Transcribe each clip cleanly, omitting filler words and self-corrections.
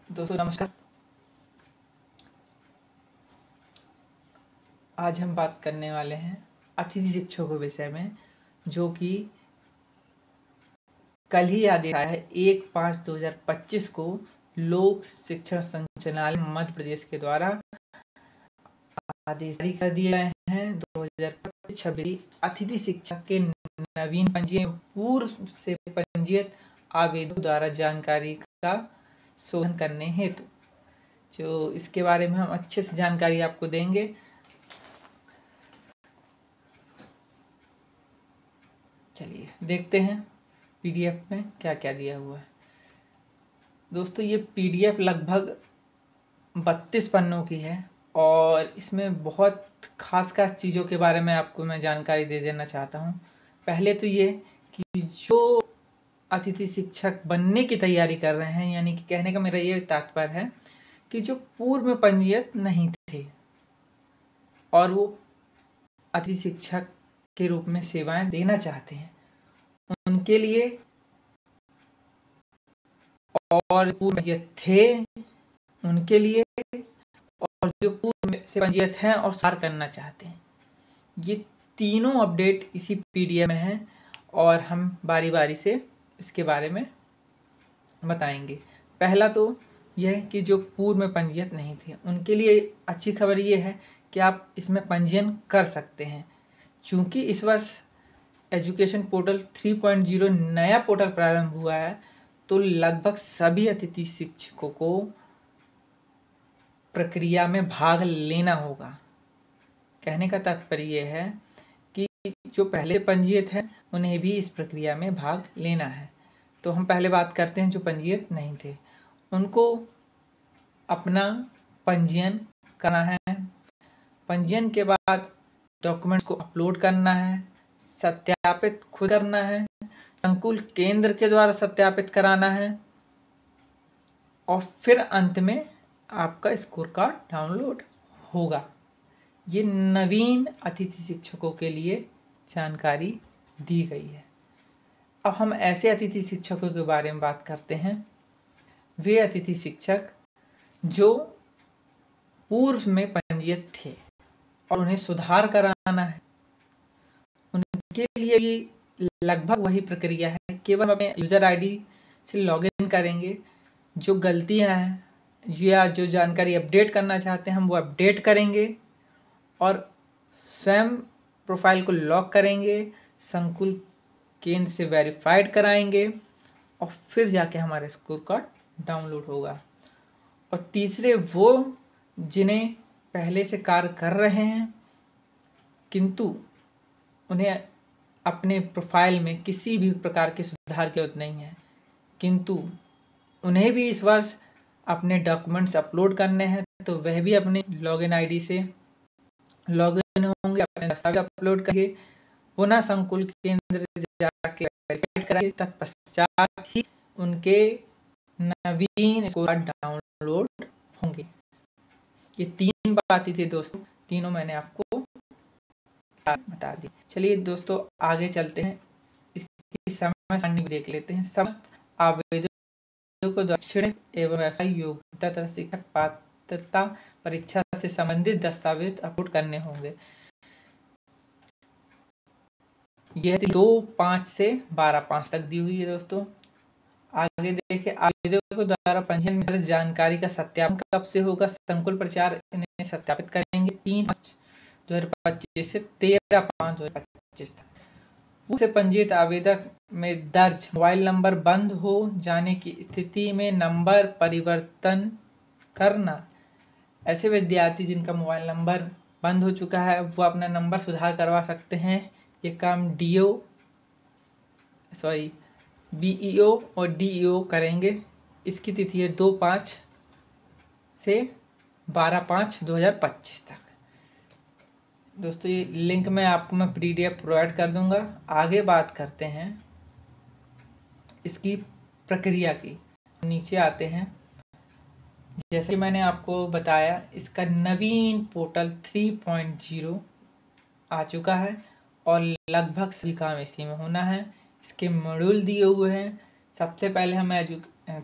दोस्तों नमस्कार। आज हम बात करने वाले हैं अतिथि शिक्षकों के विषय में, जो कि कल ही आदेश आया है 1/5/2025 को लोक शिक्षण संचालनालय मध्य प्रदेश के द्वारा आदेश जारी कर दिए गए हैं। 2025-26 अतिथि शिक्षक के नवीन पंजीयन पूर्व से पंजीयत आवेदकों द्वारा जानकारी का शोधन करने हेतु, जो इसके बारे में हम अच्छे से जानकारी आपको देंगे। चलिए देखते हैं पीडीएफ में क्या क्या दिया हुआ है। दोस्तों ये पीडीएफ लगभग 32 पन्नों की है और इसमें बहुत खास चीज़ों के बारे में आपको मैं जानकारी दे देना चाहता हूँ। पहले तो ये कि जो अतिथि शिक्षक बनने की तैयारी कर रहे हैं, यानी कि कहने का मेरा ये तात्पर्य है कि जो पूर्व में पंजीयत नहीं थे और वो अतिथि शिक्षक के रूप में सेवाएं देना चाहते हैं, उनके लिए, और पूर्व पंजीयत थे उनके लिए, और जो पूर्व से पंजीयत हैं और सुधार करना चाहते हैं, ये तीनों अपडेट इसी पीडीएफ में हैं और हम बारी बारी से इसके बारे में बताएंगे। पहला तो यह कि जो पूर्व में पंजीयत नहीं थी उनके लिए अच्छी खबर ये है कि आप इसमें पंजीयन कर सकते हैं। चूँकि इस वर्ष एजुकेशन पोर्टल 3.0 नया पोर्टल प्रारंभ हुआ है, तो लगभग सभी अतिथि शिक्षकों को प्रक्रिया में भाग लेना होगा। कहने का तात्पर्य यह है कि जो पहले पंजीयत हैं उन्हें भी इस प्रक्रिया में भाग लेना है। तो हम पहले बात करते हैं जो पंजीयत नहीं थे, उनको अपना पंजीयन करना है। पंजीयन के बाद डॉक्यूमेंट्स को अपलोड करना है, सत्यापित खुद करना है, संकुल केंद्र के द्वारा सत्यापित कराना है और फिर अंत में आपका स्कोर कार्ड डाउनलोड होगा। ये नवीन अतिथि शिक्षकों के लिए जानकारी दी गई है। अब हम ऐसे अतिथि शिक्षकों के बारे में बात करते हैं, वे अतिथि शिक्षक जो पूर्व में पंजीयत थे और उन्हें सुधार कराना है। उनके लिए भी लगभग वही प्रक्रिया है, केवल अपने यूज़र आईडी से लॉगिन करेंगे, जो गलतियां हैं या जो जानकारी अपडेट करना चाहते हैं हम वो अपडेट करेंगे और स्वयं प्रोफाइल को लॉक करेंगे, संकुल केंद्र से वेरीफाइड कराएंगे और फिर जाके हमारा स्कोर कार्ड डाउनलोड होगा। और तीसरे वो जिन्हें पहले से कार्य कर रहे हैं किंतु उन्हें अपने प्रोफाइल में किसी भी प्रकार के सुधार की जरूरत नहीं है, किंतु उन्हें भी इस वर्ष अपने डॉक्यूमेंट्स अपलोड करने हैं, तो वह भी अपने लॉगिन आईडी से लॉगिन होंगे, अपने दस्तावेज अपलोड करेंगे, पुनः संकुल केंद्र जाके वेरीफाइड कराएंगे, तत्पश्चात ही उनके नवीन स्कोर कार्ड डाउनलोड होंगे। ये तीन बातें थी दोस्तों, तीनों मैंने आपको बता दी। चलिए दोस्तों आगे चलते हैं, इसकी समय सारणी देख लेते हैं। समस्त आवेदकों को शैक्षणिक एवं व्यावसायिक योग्यता तथा शिक्षक पात्रता परीक्षा से संबंधित दस्तावेज अपलोड करने होंगे। यह 2/5 से 12/5 तक दी हुई है दोस्तों। आगे देखिए, आवेदकों द्वारा पंजीयन में जानकारी का सत्यापन कब से होगा? संकुल प्रचार इन्हें सत्यापित करेंगे 3/5/2025 से 13/5/2025 तक। पूर्व से पंजीयत आवेदक में दर्ज मोबाइल नंबर बंद हो जाने की स्थिति में नंबर परिवर्तन करना। ऐसे विद्यार्थी जिनका मोबाइल नंबर बंद हो चुका है वो अपना नंबर सुधार करवा सकते हैं। ये काम बीईओ और डीईओ करेंगे। इसकी तिथि है 2/5 से 12/5/2025 तक। दोस्तों ये लिंक में आपको मैं पीडीएफ प्रोवाइड कर दूंगा। आगे बात करते हैं इसकी प्रक्रिया की। नीचे आते हैं, जैसे कि मैंने आपको बताया इसका नवीन पोर्टल 3.0 आ चुका है और लगभग सभी काम इसी में होना है। इसके मॉड्यूल दिए हुए हैं। सबसे पहले हम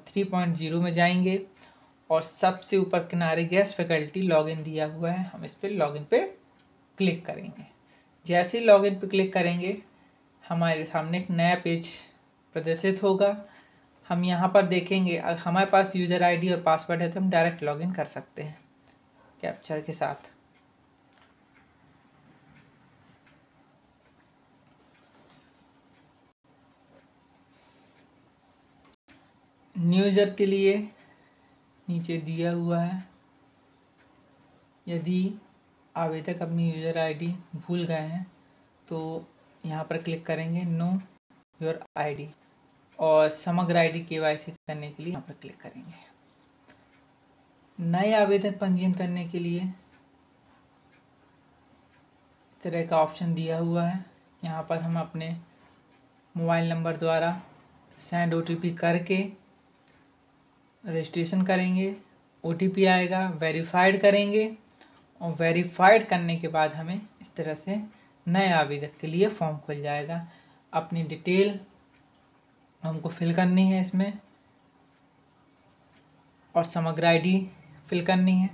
3.0 में जाएंगे और सबसे ऊपर किनारे गेस्ट फैकल्टी लॉगिन दिया हुआ है, हम इस पर लॉगिन पे क्लिक करेंगे। जैसे ही लॉगिन पे क्लिक करेंगे हमारे सामने एक नया पेज प्रदर्शित होगा। हम यहाँ पर देखेंगे अगर हमारे पास यूज़र आईडी और पासवर्ड है तो हम डायरेक्ट लॉगिन कर सकते हैं कैप्चर के साथ। न्यू यूज़र के लिए नीचे दिया हुआ है, यदि आवेदक अपनी यूज़र आईडी भूल गए हैं तो यहाँ पर क्लिक करेंगे नो योर आईडी, और समग्र आईडी केवाईसी करने के लिए यहाँ पर क्लिक करेंगे। नए आवेदन पंजीयन करने के लिए इस तरह का ऑप्शन दिया हुआ है। यहाँ पर हम अपने मोबाइल नंबर द्वारा सेंड OTP करके रजिस्ट्रेशन करेंगे। OTP आएगा, वेरीफाइड करेंगे और वेरीफाइड करने के बाद हमें इस तरह से नए आवेदक के लिए फॉर्म खुल जाएगा। अपनी डिटेल हमको फिल करनी है इसमें और समग्र आईडी फिल करनी है।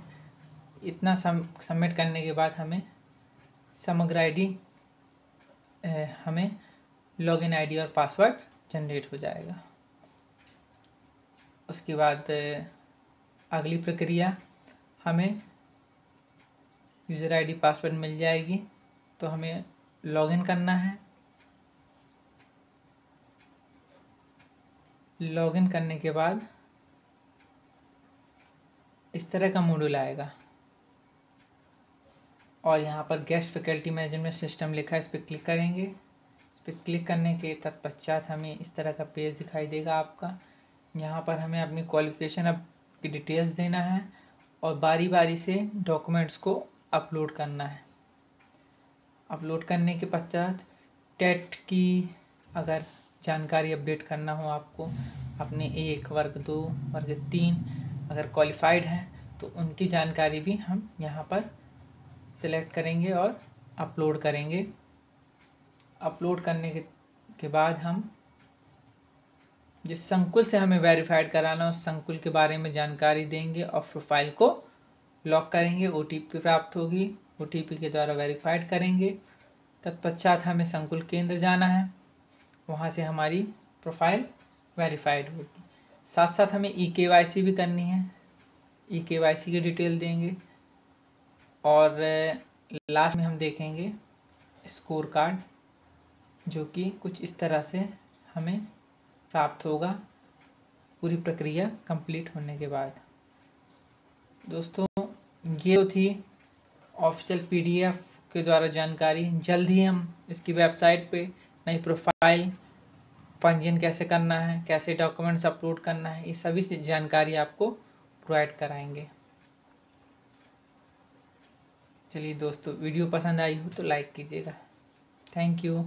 इतना सबमिट करने के बाद हमें समग्र आईडी हमें लॉगिन आईडी और पासवर्ड जनरेट हो जाएगा। उसके बाद अगली प्रक्रिया, हमें यूज़र आईडी पासवर्ड मिल जाएगी तो हमें लॉगिन करना है। लॉगिन करने के बाद इस तरह का मॉड्यूल आएगा और यहाँ पर गेस्ट फैकल्टी मैनेजमेंट सिस्टम लिखा है, इस पर क्लिक करेंगे। इस पर क्लिक करने के तत्पश्चात हमें इस तरह का पेज दिखाई देगा आपका। यहाँ पर हमें अपनी क्वालिफ़िकेशन की डिटेल्स देना है और बारी बारी से डॉक्यूमेंट्स को अपलोड करना है। अपलोड करने के पश्चात टेट की अगर जानकारी अपडेट करना हो आपको, अपने 1 वर्ग 2 वर्ग 3 अगर क्वालिफाइड हैं तो उनकी जानकारी भी हम यहाँ पर सिलेक्ट करेंगे और अपलोड करेंगे। अपलोड करने के बाद हम जिस संकुल से हमें वेरीफाइड कराना उस संकुल के बारे में जानकारी देंगे और प्रोफाइल को लॉक करेंगे। OTP प्राप्त होगी, OTP के द्वारा वेरीफाइड करेंगे। तत्पश्चात हमें संकुल केंद्र जाना है, वहाँ से हमारी प्रोफाइल वेरीफाइड होगी। साथ साथ हमें eKYC भी करनी है, eKYC की डिटेल देंगे और लास्ट में हम देखेंगे स्कोर कार्ड, जो कि कुछ इस तरह से हमें प्राप्त होगा पूरी प्रक्रिया कंप्लीट होने के बाद। दोस्तों, ये थी ऑफिशियल PDF के द्वारा जानकारी। जल्द ही हम इसकी वेबसाइट पे नई प्रोफाइल, पंजीयन कैसे करना है, कैसे डॉक्यूमेंट्स अपलोड करना है, ये सभी जानकारी आपको प्रोवाइड कराएंगे। चलिए दोस्तों, वीडियो पसंद आई हो तो लाइक कीजिएगा। Thank you.